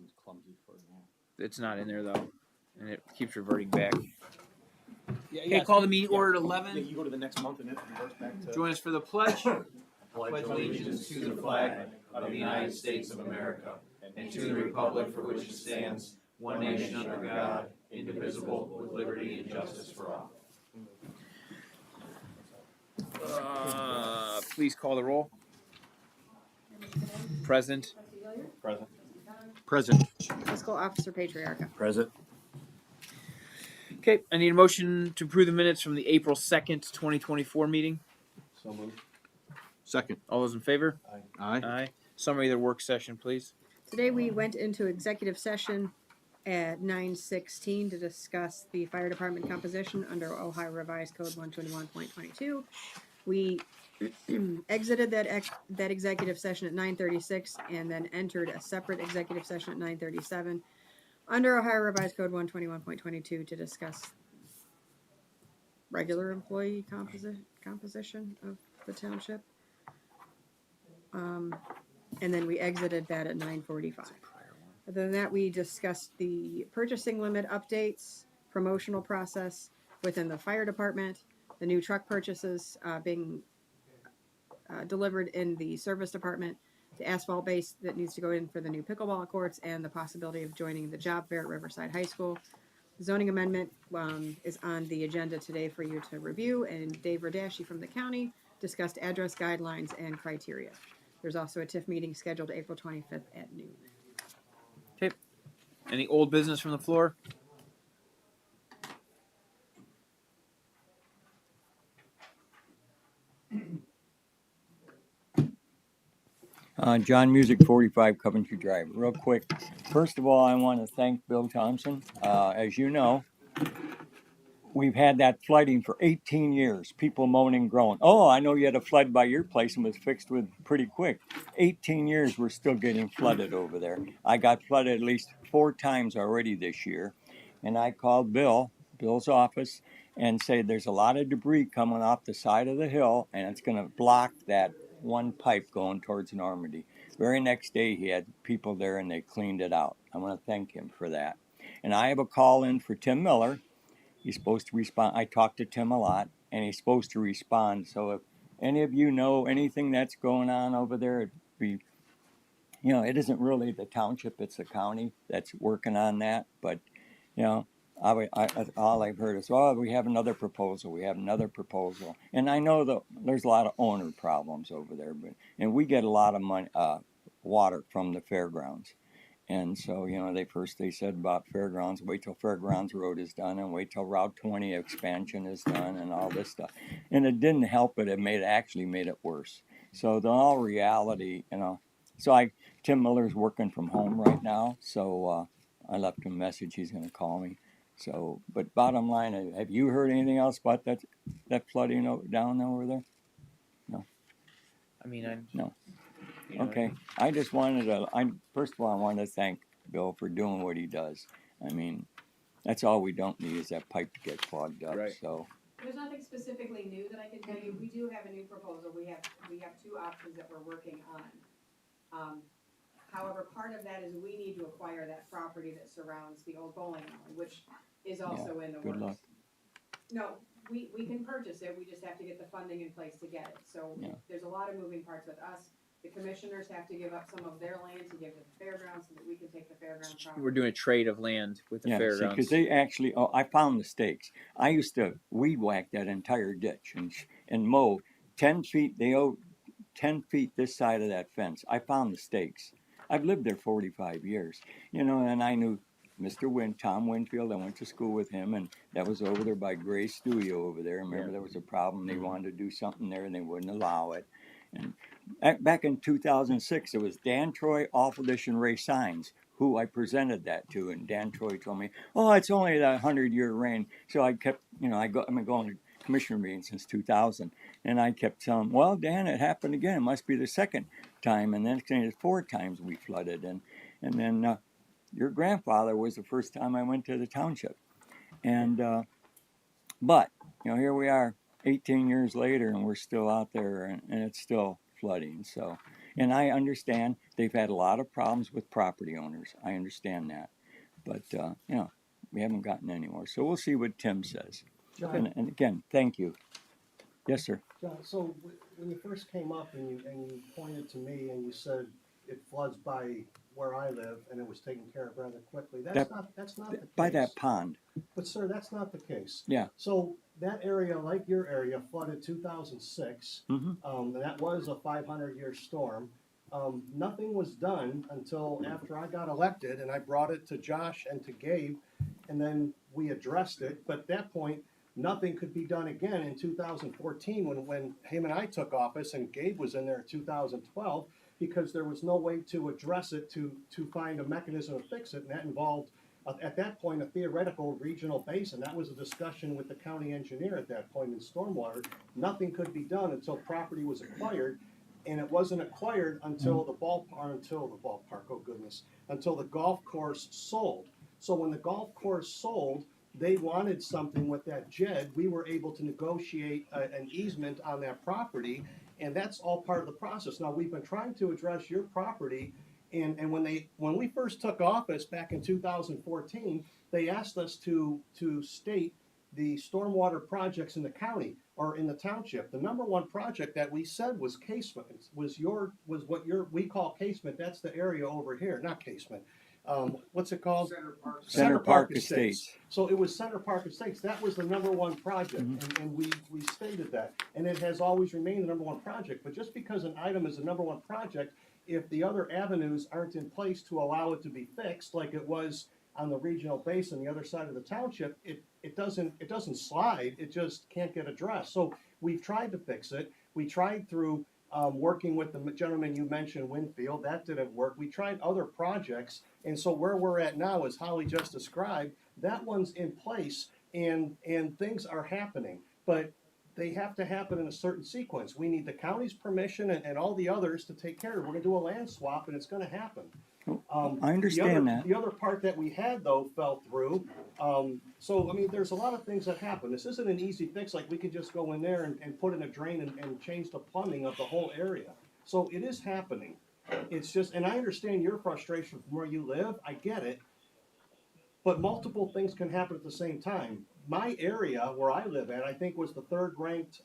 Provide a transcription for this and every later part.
seems clumsy for now. It's not in there though, and it keeps reverting back. Yeah, Okay, call the meeting order at 11. Yeah, you go to the next month and it reverts back to. Join us for the pledge. Pledge allegiance to the flag of the United States of America and to the republic for which it stands, one nation under God, indivisible, with liberty and justice for all. Please call the roll. Present. Present. Present. Fiscal Officer Patriarca. Present. Okay, I need a motion to approve the minutes from the April 2nd, 2024 meeting. So moved. Second. All those in favor? Aye. Aye. Summary of the work session, please. Today we went into executive session at 9:16 to discuss the fire department composition under Ohio Revised Code 121.22. We exited that executive session at 9:36 and then entered a separate executive session at 9:37 under Ohio Revised Code 121.22 to discuss regular employee composition of the township. And then we exited that at 9:45. Other than that, we discussed the purchasing limit updates, promotional process within the fire department, the new truck purchases being delivered in the service department, the asphalt base that needs to go in for the new pickleball courts, and the possibility of joining the job fair at Riverside High School. The zoning amendment is on the agenda today for you to review, and Dave Radaschi from the county discussed address guidelines and criteria. There's also a TIF meeting scheduled April 25th at noon. Okay. Any old business from the floor? John Music, 45 Coventry Drive. Real quick, first of all, I want to thank Bill Thompson. As you know, we've had that flooding for 18 years. People moaning, groaning. Oh, I know you had a flood by your place and was fixed with pretty quick. 18 years, we're still getting flooded over there. I got flooded at least 4 times already this year. And I called Bill's office, and said there's a lot of debris coming off the side of the hill, and it's going to block that one pipe going towards Normandy. Very next day, he had people there, and they cleaned it out. I want to thank him for that. And I have a call in for Tim Miller. He's supposed to respond. I talked to Tim a lot, and he's supposed to respond. So if any of you know anything that's going on over there, it'd be, it isn't really the township, it's the county that's working on that. But, all I've heard is, we have another proposal. And I know that there's a lot of owner problems over there, and we get a lot of money, water from the fairgrounds. And so, they said about fairgrounds, wait till Fairgrounds Road is done and wait till Route 20 expansion is done and all this stuff. And it didn't help it. It actually made it worse. So in all reality, Tim Miller's working from home right now. So I left him a message. He's going to call me. So, but bottom line, have you heard anything else about that flooding down over there? No. I mean, No. Okay, I just wanted to. First of all, I want to thank Bill for doing what he does. I mean, that's all we don't need is that pipe to get clogged up. Right. So There's nothing specifically new that I can tell you. We do have a new proposal. We have 2 options that we're working on. However, part of that is we need to acquire that property that surrounds the old bowling alley, which is also in the works. good luck. No, we can purchase it. We just have to get the funding in place to get it. So there's a lot of moving parts with us. The commissioners have to give up some of their land to give to the fairgrounds so that we can take the fairgrounds property. we're doing a trade of land with the fairgrounds. because they actually. I found the stakes. I used to weed whack that entire ditch and mow 10 feet. They owe 10 feet this side of that fence. I found the stakes. I've lived there 45 years, and I knew Mr. Tom Winfield. I went to school with him, and that was over there by Gray's Studio over there. Remember, there was a problem. They wanted to do something there, and they wouldn't allow it. And back in 2006, it was Dan Troy, Alfaldish, and Ray Sines who I presented that to, and Dan Troy told me, "Oh, it's only that 100-year reign." So I kept, I've been going to commissioner meetings since 2000, and I kept telling him, "Well, Dan, it happened again. It must be the second time." And then it's 4 times we flooded, and then your grandfather was the first time I went to the township, and but here we are, 18 years later, and we're still out there, and it's still flooding. So, And I understand they've had a lot of problems with property owners. I understand that. But, you know, we haven't gotten anywhere. So we'll see what Tim says. John, And again, thank you. Yes, sir. John, so when you first came up and you pointed to me and you said it floods by where I live and it was taken care of rather quickly, that's not the case. By that pond. But sir, that's not the case. Yeah. So that area, like your area, flooded 2006. Mhm. And that was a 500-year storm. Nothing was done until after I got elected, and I brought it to Josh and to Gabe, and then we addressed it. But at that point, nothing could be done again in 2014 when him and I took office, and Gabe was in there in 2012, because there was no way to address it, to find a mechanism to fix it, and that involved, at that point, a theoretical regional basin. That was a discussion with the county engineer at that point in stormwater. Nothing could be done until property was acquired, and it wasn't acquired until the ballpark, oh goodness, until the golf course sold. So when the golf course sold, they wanted something with that JED. We were able to negotiate an easement on that property, and that's all part of the process. Now, we've been trying to address your property, and when we first took office back in 2014, they asked us to state the stormwater projects in the county or in the township. The number one project that we said was Casement, was what we call Casement. That's the area over here, not Casement. What's it called? Center Park Estates. So it was Center Park Estates. That was the number one project, and we stated that. And it has always remained the number one project. But just because an item is the number one project, if the other avenues aren't in place to allow it to be fixed, like it was on the regional basin, the other side of the township, it doesn't slide. It just can't get addressed. So we've tried to fix it. We tried through working with the gentleman you mentioned, Winfield. That didn't work. We tried other projects, and so where we're at now, as Holly just described, that one's in place, and things are happening, but they have to happen in a certain sequence. We need the county's permission and all the others to take care of it. We're gonna do a land swap, and it's gonna happen. I understand that. The other part that we had, though, fell through. So, I mean, there's a lot of things that happen. This isn't an easy fix, like we could just go in there and put in a drain and change the plumbing of the whole area. So it is happening. It's just, and I understand your frustration from where you live. I get it. But multiple things can happen at the same time. My area where I live at, I think, was the third ranked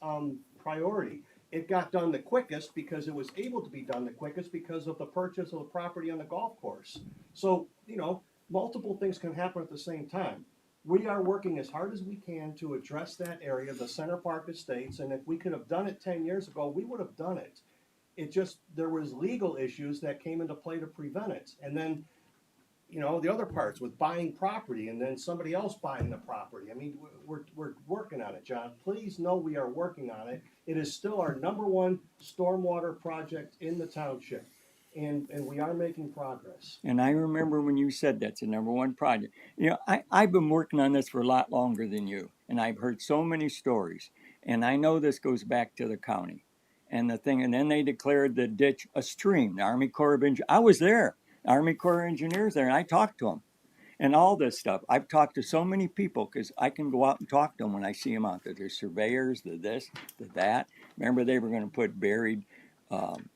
priority. It got done the quickest because it was able to be done the quickest because of the purchase of the property on the golf course. So, you know, multiple things can happen at the same time. We are working as hard as we can to address that area, the Center Park Estates, and if we could have done it 10 years ago, we would have done it. It just, there was legal issues that came into play to prevent it. And then, you know, the other parts with buying property and then somebody else buying the property. I mean, we're working on it, John. Please know we are working on it. It is still our number one stormwater project in the township, and we are making progress. And I remember when you said that's the number one project. You know, I've been working on this for a lot longer than you, and I've heard so many stories. And I know this goes back to the county. And the thing, and then they declared the ditch a stream. The Army Corps of Engineers, I was there. Army Corps of Engineers there, and I talked to them. And all this stuff. I've talked to so many people because I can go out and talk to them when I see them out there. There's surveyors, the this, the that. Remember, they were going to put buried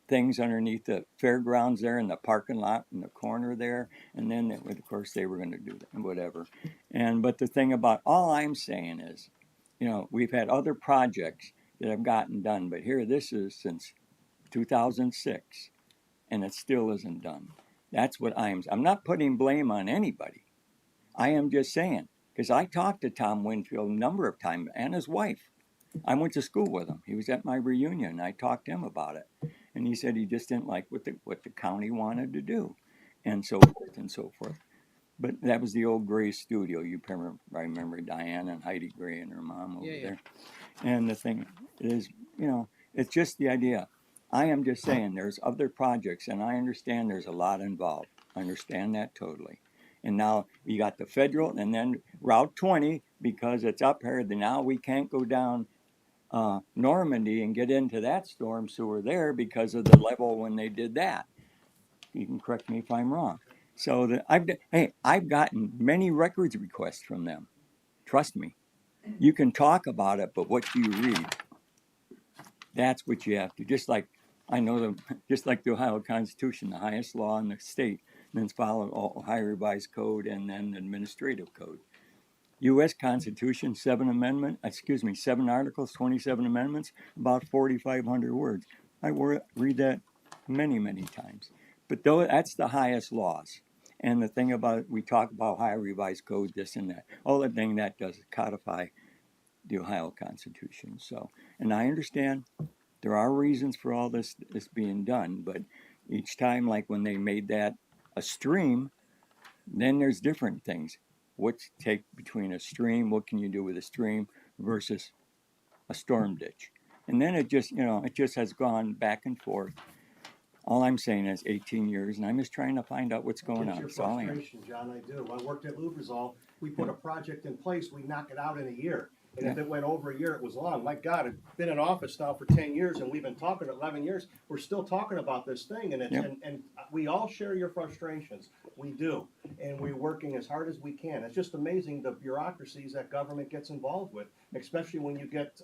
things underneath the fairgrounds there in the parking lot in the corner there. And then, of course, they were going to do that and whatever. But the thing about all I'm saying is, you know, we've had other projects that have gotten done. But here, this is since 2006, and it still isn't done. That's what I'm not putting blame on anybody. I am just saying, because I talked to Tom Winfield a number of times and his wife. I went to school with him. He was at my reunion, and I talked to him about it. And he said he just didn't like what the county wanted to do, and so forth and so forth. But that was the old Gray studio. I remember Diane and Heidi Gray and her mom over there. And the thing is, you know, it's just the idea. I am just saying there's other projects, and I understand there's a lot involved. I understand that totally. And now you got the federal, and then Route 20, because it's up here, then now we can't go down Normandy and get into that storm sewer there because of the level when they did that. You can correct me if I'm wrong. So I've gotten many records requests from them. Trust me. You can talk about it, but what do you read? That's what you have to. Just like I know that just like the Ohio Constitution, the highest law in the state, and then followed Ohio Revised Code and then Administrative Code. U.S. Constitution, 7 articles, 27 amendments, about 4,500 words. I read that many, many times. But though that's the highest laws. And the thing about it, we talk about Ohio Revised Code, this and that. All the thing that does is codify the Ohio Constitution. So, and I understand there are reasons for all this being done, but each time, like when they made that a stream, then there's different things. What's take between a stream? What can you do with a stream versus a storm ditch? And then it just, it just has gone back and forth. All I'm saying is 18 years, and I'm just trying to find out what's going Get on. your That's all I am. frustration, John, I do. I worked at Lubrizol, we put a project in place, we knock it out in a year. And if it went over a year, it was long. My God, I've been in office now for 10 years, and we've been talking 11 years. We're still talking about this thing, and and we all share your frustrations. We do, and we're working as hard as we can. It's just amazing the bureaucracies that government gets involved with, especially when you get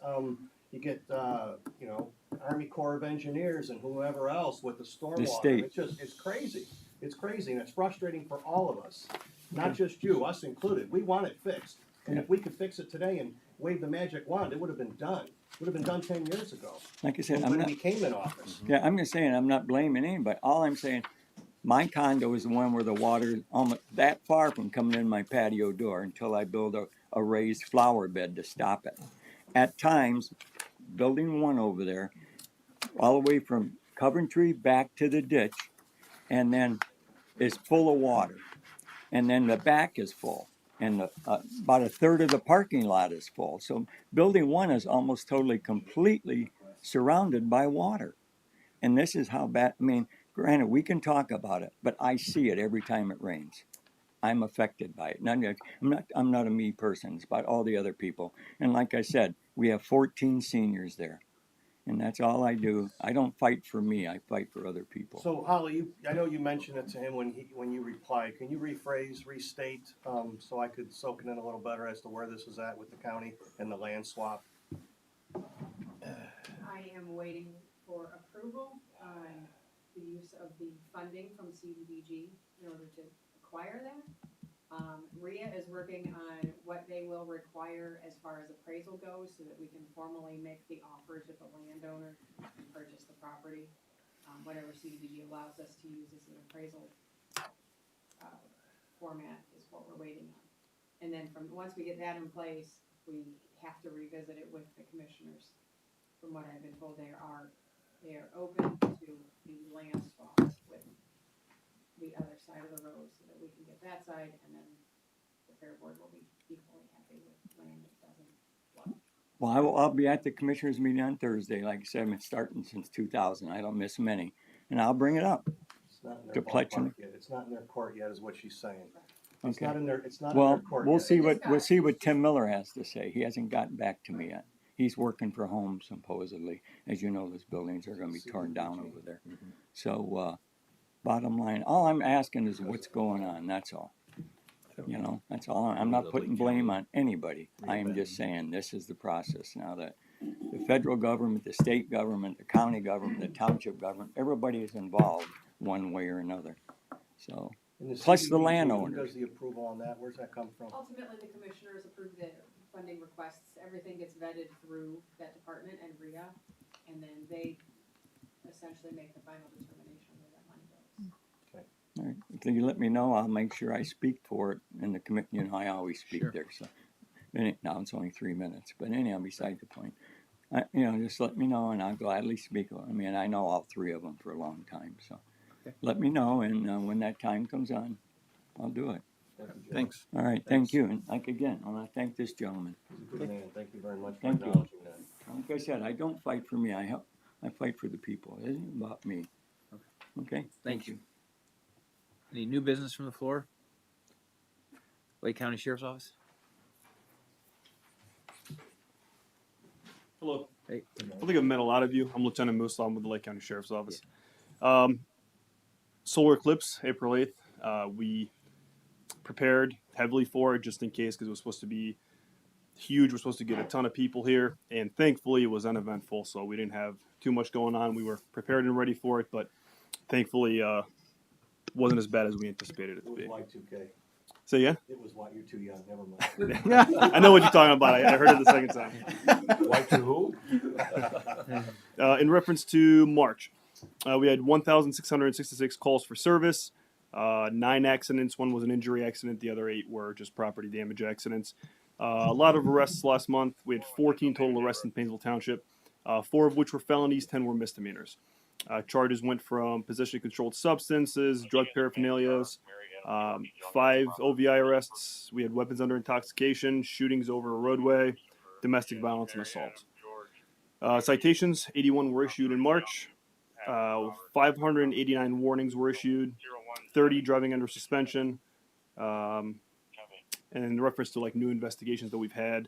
Army Corps of Engineers and whoever else with the stormwater. state. It's crazy. It's crazy, and it's frustrating for all of us, not just you, us included. We want it fixed, and if we could fix it today and wave the magic wand, it would have been done. It would have been done 10 years ago. Like I said, when we came in office. Yeah, I'm just saying, I'm not blaming anybody. All I'm saying, my condo is the one where the water is almost that far from coming in my patio door until I build a raised flower bed to stop it. At times, building 1 over there, all the way from Coventry back to the ditch, and then is full of water. And then the back is full. And about a third of the parking lot is full. So building 1 is almost totally, completely surrounded by water. And this is how bad, I mean, granted, we can talk about it, but I see it every time it rains. I'm affected by it. I'm not a me person, it's about all the other people. And like I said, we have 14 seniors there. And that's all I do. I don't fight for me, I fight for other people. So Holly, I know you mentioned it to him when you replied. Can you restate, so I could soak it in a little better as to where this is at with the county and the land swap? I am waiting for approval on the use of the funding from CDBG in order to acquire that. RIA is working on what they will require as far as appraisal goes so that we can formally make the offer to the landowner and purchase the property. Whatever CDBG allows us to use as an appraisal format is what we're waiting on. And then once we get that in place, we have to revisit it with the commissioners. From what I've been told, they are open to the land swap with the other side of the road so that we can get that side, and then the fair board will be equally happy with land that doesn't flood. Well, I'll be at the commissioners meeting on Thursday. Like I said, I've been starting since 2000. I don't miss many. And I'll bring it up. It's not in To their pledge ballpark yet. It's not in their court yet, is what she's saying. It's Okay. not in their court We'll yet. see what Tim Miller has to say. He hasn't gotten back to me yet. He's working for home, supposedly. As you know, those buildings are going to be torn down over there. So, bottom line, all I'm asking is what's going on. That's all. That's all. I'm not putting blame on anybody. I am just saying this is the process now that the federal government, the state government, the county government, the township government, everybody is involved one way or another. So, And plus the CDBG, landowners. Who does the approval on that? Where's that come from? Ultimately, the commissioners approve the funding requests. Everything gets vetted through that department and RIA, and then they essentially make the final determination where that money goes. all right, if you let me know, I'll make sure I speak for it in the committee. I always speak Sure. there. So, now it's only 3 minutes, but anyhow, beside the point. Just let me know, and I'll gladly speak. I mean, I know all 3 of them for a long time, so Okay. let me know, and when that time comes on, I'll do it. Thank you, Jim. Thanks. All right, thank you, and again, I want to thank this gentleman. He's a good man. Thank you very much for Thank you. acknowledging that. Like I said, I don't fight for me. I fight for the people. It isn't about me. Okay. Thank you. Any new business from the floor? Lake County Sheriff's Office? Hello. Hey. I think I've met a lot of you. I'm Lieutenant Moose. I'm with the Lake County Sheriff's Office. Solar eclipse, April 8th. We prepared heavily for it just in case because it was supposed to be huge. We're supposed to get a ton of people here. And thankfully, it was uneventful, so we didn't have too much going on. We were prepared and ready for it, but thankfully, wasn't as bad as we anticipated it It to was be. Y2K. So yeah, It was you're too young, never mind. I know what you're talking about. I heard it the second time. Like to who? In reference to March, we had 1,666 calls for service, 9 accidents. One was an injury accident. The other 8 were just property damage accidents. A lot of arrests last month. We had 14 total arrests in Painesville Township, 4 of which were felonies, 10 were misdemeanors. Charges went from possession of controlled substances, drug paraphernalias, 5 OVI arrests. We had weapons under intoxication, shootings over a roadway, domestic violence, and assault. Citations, 81 were issued in March. 589 warnings were issued, 30 driving under suspension. And in reference to like new investigations that we've had,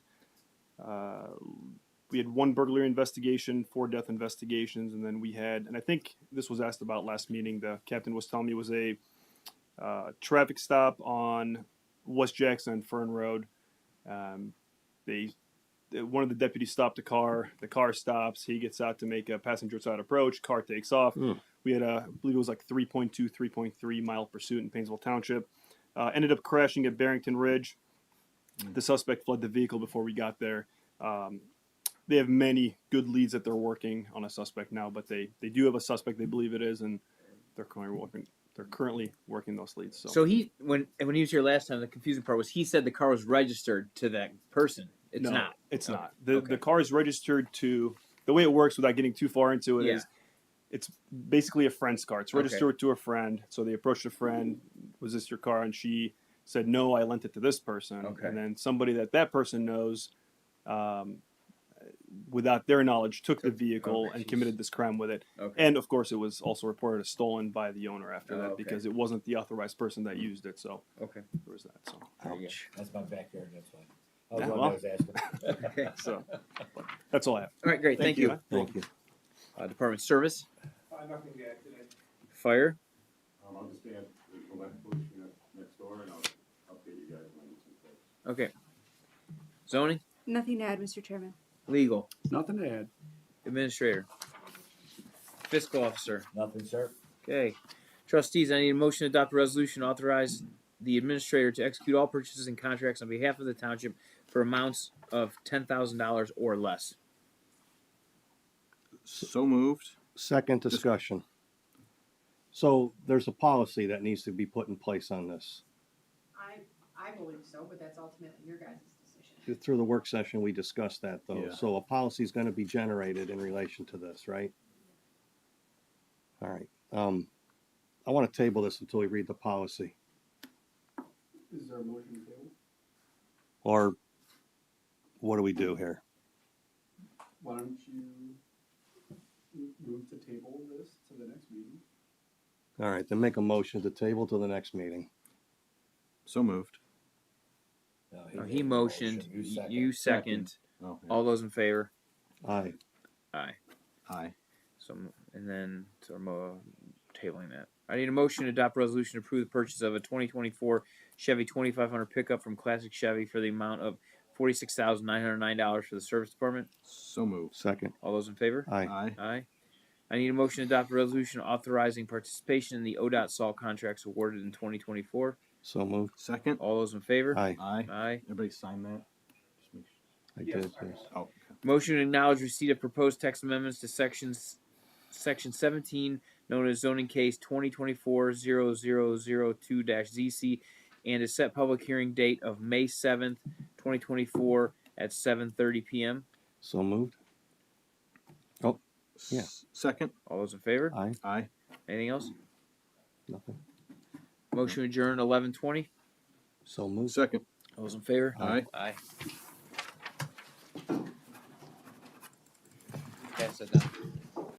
we had 1 burglary investigation, 4 death investigations, and then we had, and I think this was asked about last meeting, the captain was telling me it was a traffic stop on West Jackson and Fern Road. One of the deputies stopped the car stops, he gets out to make a passenger side approach, car takes off. We had I believe it was like 3.2, 3.3 mile pursuit in Painesville Township. Ended up crashing at Barrington Ridge. The suspect fled the vehicle before we got there. They have many good leads that they're working on a suspect now, but they do have a suspect they believe it is, and they're currently working those leads. So he when he was here last time, the confusing part was he said the car was registered to that person. It's No, not. It's Okay. not. The Okay. car is registered to, the way it works without getting too far into it Yeah. is it's basically a friend's car. It's Okay. registered to a friend. So they approached a friend, was this your car? And she said, no, I lent it to this person. Okay. And then somebody that person knows, without their knowledge, took the vehicle okay. and committed this crime with it. Okay. And of course, it was also reported as stolen by the owner after that okay. because it wasn't the authorized person that used it. So Okay. there was that. So, There you go. That's my backyard, that's why. Yeah, I well. was asking. Okay. so but that's all I have. All right, great. Thank you. Thank you. Department Service, Nothing to add today. Fire, I'll just stand, go back to police unit next door and I'll update you guys when I get some folks. okay. Zoning, Nothing to add, Mr. Chairman. Legal, Nothing to add. Administrator, Fiscal Officer. Nothing, sir. Okay. Trustees, I need a motion to adopt a resolution to authorize the administrator to execute all purchases and contracts on behalf of the township for amounts of $10,000 or less. So moved. Second discussion. So there's a policy that needs to be put in place on this. I believe so, but that's ultimately your guys' decision. Through the work session, we discussed that though. Yeah. So a policy is gonna be generated in relation to this, right? All right, I wanna table this until we read the policy. Is there a motion to table? Or what do we do here? Why don't you move to table this to the next meeting? All right, then make a motion to table to the next meeting. So moved. No, he motioned, you second. Oh, yeah. All those in favor? Aye. Aye. Aye. So, and then, so I'm tabling that. I need a motion to adopt a resolution to approve the purchase of a 2024 Chevy 2500 pickup from Classic Chevy for the amount of $46,909 for the service department. So moved. Second. All those in favor? Aye. Aye. Aye. I need a motion to adopt a resolution authorizing participation in the ODOT salt contracts awarded in 2024. So moved. Second. All those in favor? Aye. Aye. Aye. Everybody sign that? Just make sure. I did, please. Oh, okay. Motion to acknowledge receipt of proposed text amendments to section 17, known as zoning case 2024-0002-ZC, and to set public hearing date of May 7th, 2024 at 7:30 p.m. So moved. Yeah. Second. All those in favor? Aye. Aye. Anything else? Nothing. Motion adjourned 11:20. So moved. Second. All those in favor? Aye. Aye. Pass that down.